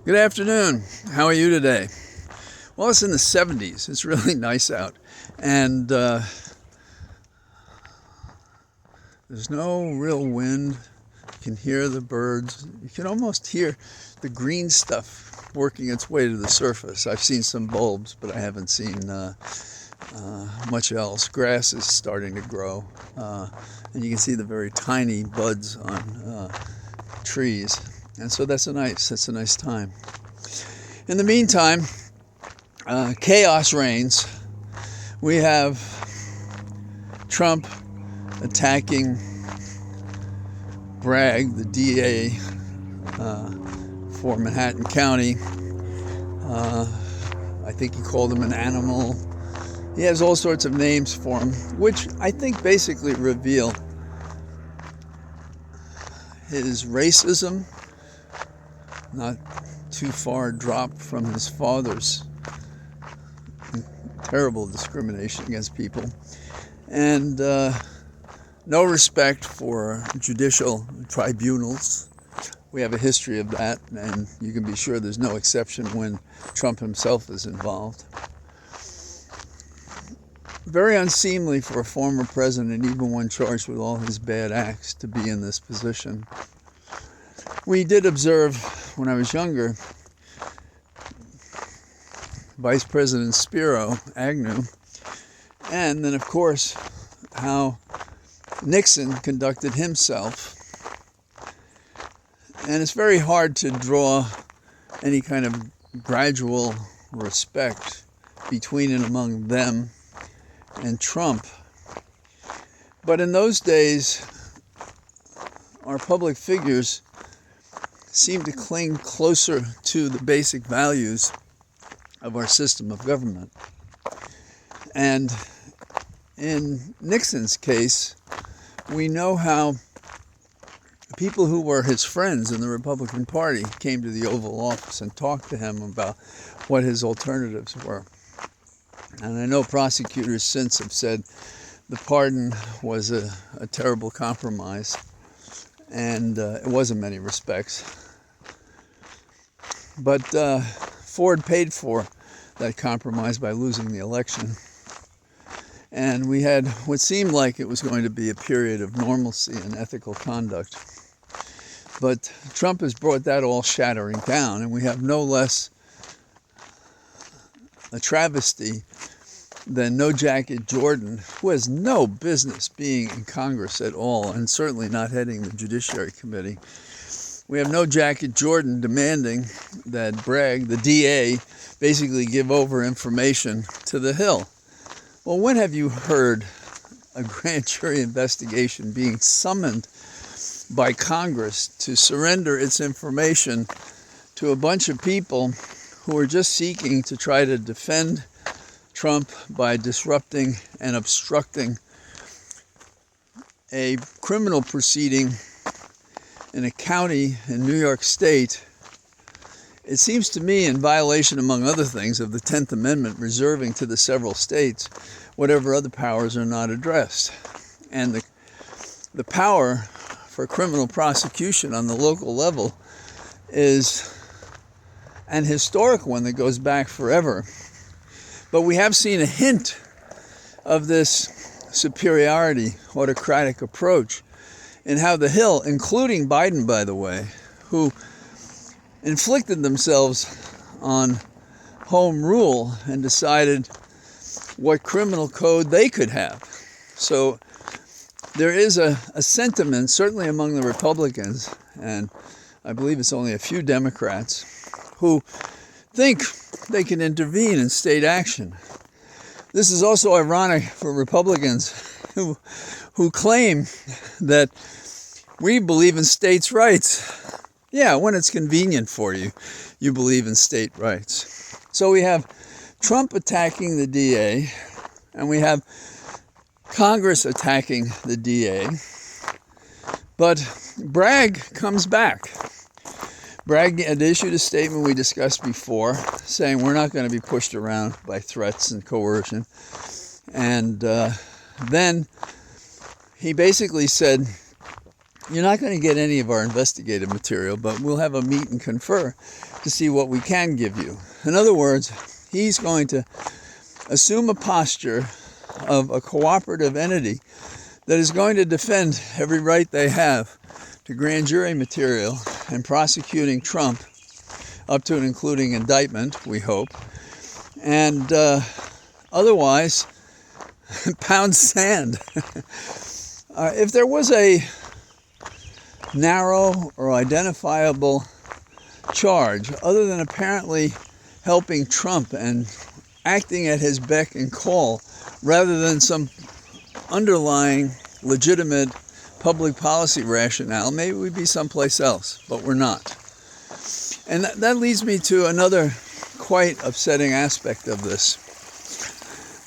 Good afternoon. How are you today? Well, it's in the 70s. It's really nice out. And there's no real wind. You can hear the birds. You can almost hear the green stuff working its way to the surface. I've seen some bulbs, but I haven't seen much else. Grass is starting to grow. And you can see the very tiny buds on trees. And so that's a nice time. In the meantime, chaos reigns. We have Trump attacking Bragg, the DA for Manhattan County. I think he called him an animal. He has all sorts of names for him, which I think basically reveal his racism, not too far dropped from his father's terrible discrimination against people, and no respect for judicial tribunals. We have a history of that, and you can be sure there's no exception when Trump himself is involved. Very unseemly for a former president, even one charged with all his bad acts, to be in this position. We did observe, when I was younger, Vice President Spiro Agnew, and then, of course, how Nixon conducted himself. And it's very hard to draw any kind of gradual respect between and among them and Trump. But in those days, our public figures seemed to cling closer to the basic values of our system of government. And in Nixon's case, we know how people who were his friends in the Republican Party came to the Oval Office and talked to him about what his alternatives were. And I know prosecutors since have said the pardon was a terrible compromise, and it was in many respects. But Ford paid for that compromise by losing the election. And we had what seemed like it was going to be a period of normalcy and ethical conduct. But Trump has brought that all shattering down, and we have no less a travesty than No Jacket Jordan, who has no business being in Congress at all, and certainly not heading the Judiciary Committee. We have No Jacket Jordan demanding that Bragg, the DA, basically give over information to the Hill. Well, when have you heard a grand jury investigation being summoned by Congress to surrender its information to a bunch of people who are just seeking to try to defend Trump by disrupting and obstructing a criminal proceeding in a county in New York State? It seems to me in violation, among other things, of the 10th Amendment, reserving to the several states whatever other powers are not addressed. And the power for criminal prosecution on the local level is an historic one that goes back forever. But we have seen a hint of this superiority, autocratic approach in how the Hill, including Biden, by the way, who inflicted themselves on home rule and decided what criminal code they could have. So there is a sentiment, certainly among the Republicans, and I believe it's only a few Democrats, who think they can intervene in state action. This is also ironic for Republicans who claim that we believe in states' rights. Yeah, when it's convenient for you, you believe in state rights. So we have Trump attacking the DA, and we have Congress attacking the DA. But Bragg comes back. Bragg had issued a statement we discussed before, saying we're not going to be pushed around by threats and coercion. And then he basically said You're not going to get any of our investigative material, but we'll have a meet and confer to see what we can give you. In other words, he's going to assume a posture of a cooperative entity that is going to defend every right they have to grand jury material and prosecuting Trump up to and including indictment, we hope. And otherwise, pound sand. If there was a narrow or identifiable charge, other than apparently helping Trump and acting at his beck and call, rather than some underlying legitimate public policy rationale, maybe we'd be someplace else, but we're not. And that leads me to another quite upsetting aspect of this.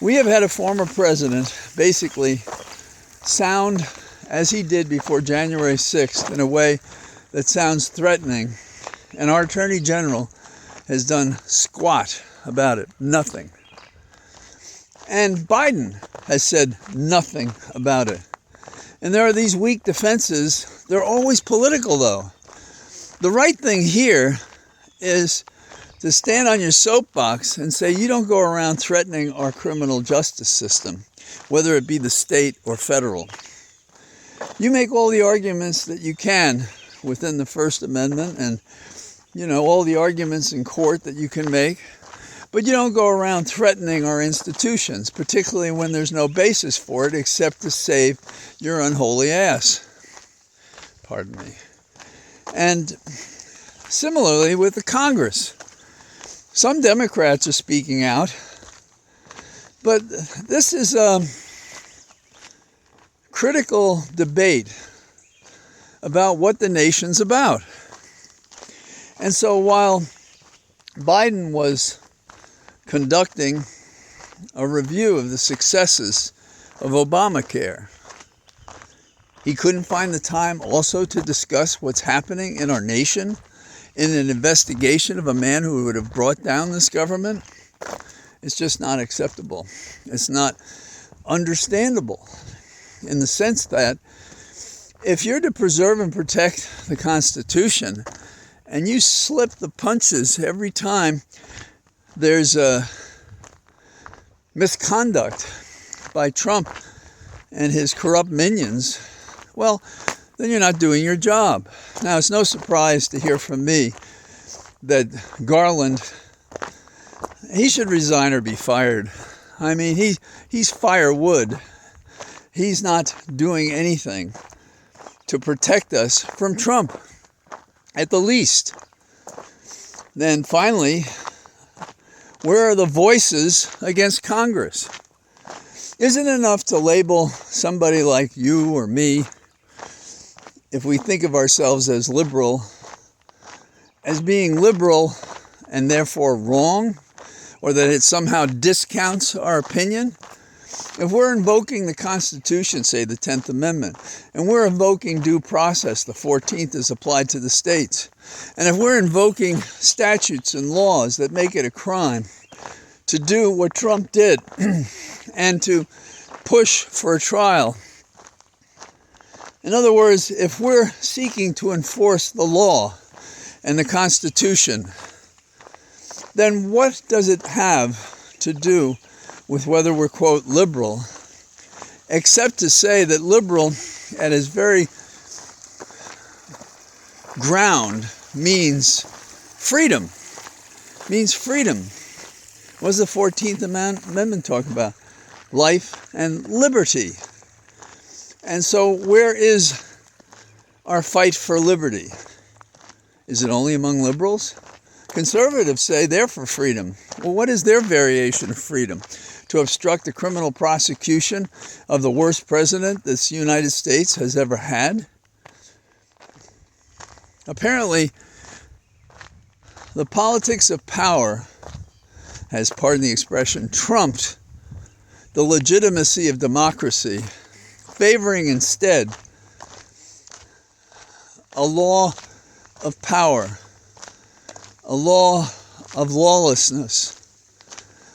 We have had a former president basically sound as he did before January 6th in a way that sounds threatening, and our Attorney General has done squat about it, nothing. And Biden has said nothing about it. And there are these weak defenses. They're always political, though. The right thing here is to stand on your soapbox and say you don't go around threatening our criminal justice system, whether it be the state or federal. You make all the arguments that you can within the First Amendment and, all the arguments in court that you can make, but you don't go around threatening our institutions, particularly when there's no basis for it except to save your unholy ass. Pardon me. And similarly with the Congress. Some Democrats are speaking out, but this is a critical debate about what the nation's about. And so while Biden was conducting a review of the successes of Obamacare, he couldn't find the time also to discuss what's happening in our nation in an investigation of a man who would have brought down this government. It's just not acceptable. It's not understandable in the sense that if you're to preserve and protect the Constitution and you slip the punches every time there's a misconduct by Trump and his corrupt minions, well, then you're not doing your job. Now, it's no surprise to hear from me that Garland, he should resign or be fired. I mean, he's firewood. He's not doing anything to protect us from Trump, at the least. Then finally, where are the voices against Congress? Isn't it enough to label somebody like you or me, if we think of ourselves as liberal, as being liberal and therefore wrong, or that it somehow discounts our opinion? If we're invoking the Constitution, say the 10th Amendment, and we're invoking due process, the 14th is applied to the states, and if we're invoking statutes and laws that make it a crime to do what Trump did and to push for a trial, in other words, if we're seeking to enforce the law and the Constitution, then what does it have to do with whether we're, quote, liberal, except to say that liberal at its very ground means freedom. What does the 14th Amendment talk about? Life and liberty. And so where is our fight for liberty? Is it only among liberals? Conservatives say they're for freedom. Well, what is their variation of freedom? To obstruct the criminal prosecution of the worst president this United States has ever had? Apparently, the politics of power has, pardon the expression, trumped the legitimacy of democracy, favoring instead a law of power, a law of lawlessness,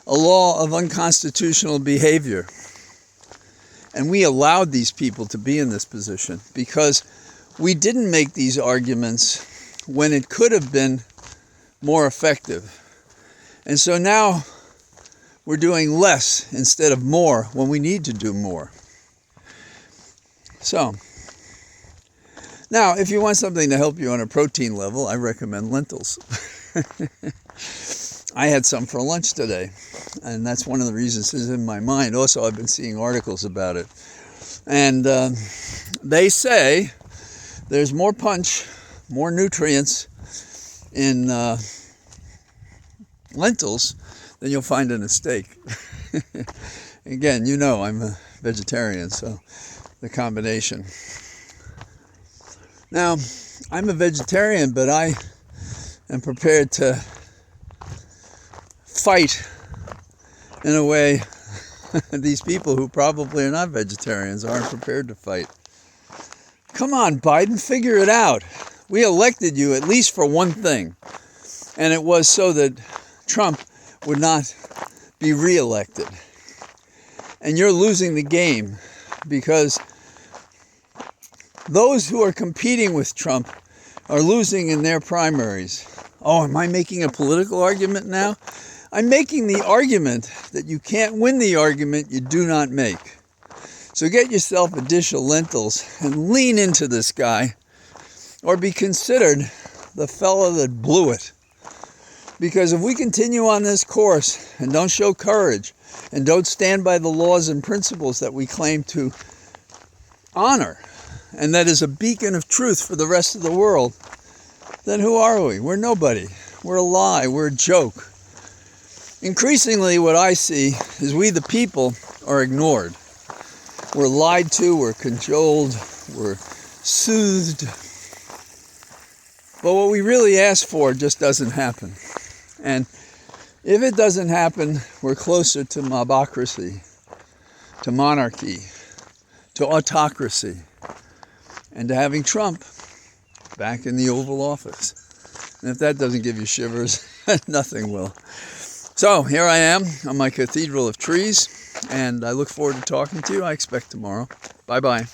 a law of unconstitutional behavior. And we allowed these people to be in this position because we didn't make these arguments when it could have been more effective. And so now we're doing less instead of more when we need to do more. So, now if you want something to help you on a protein level, I recommend lentils. I had some for lunch today, and that's one of the reasons it's in my mind. Also, I've been seeing articles about it. And they say there's more punch, more nutrients in lentils than you'll find in a steak. Again, you know I'm a vegetarian, so the combination. Now, I'm a vegetarian, but I am prepared to fight in a way these people who probably are not vegetarians aren't prepared to fight. Come on, Biden, figure it out. We elected you at least for one thing, and it was so that Trump would not be reelected. And you're losing the game because those who are competing with Trump are losing in their primaries. Oh, am I making a political argument now? I'm making the argument that you can't win the argument you do not make. So get yourself a dish of lentils and lean into this guy, or be considered the fellow that blew it. Because if we continue on this course and don't show courage and don't stand by the laws and principles that we claim to honor, and that is a beacon of truth for the rest of the world, then who are we? We're nobody. We're a lie. We're a joke. Increasingly, what I see is we, the people, are ignored. We're lied to, we're cajoled, we're soothed. But what we really ask for just doesn't happen. And if it doesn't happen, we're closer to mobocracy, to monarchy, to autocracy, and to having Trump back in the Oval Office. And if that doesn't give you shivers, nothing will. So here I am on my cathedral of trees, and I look forward to talking to you. I expect tomorrow. Bye-bye.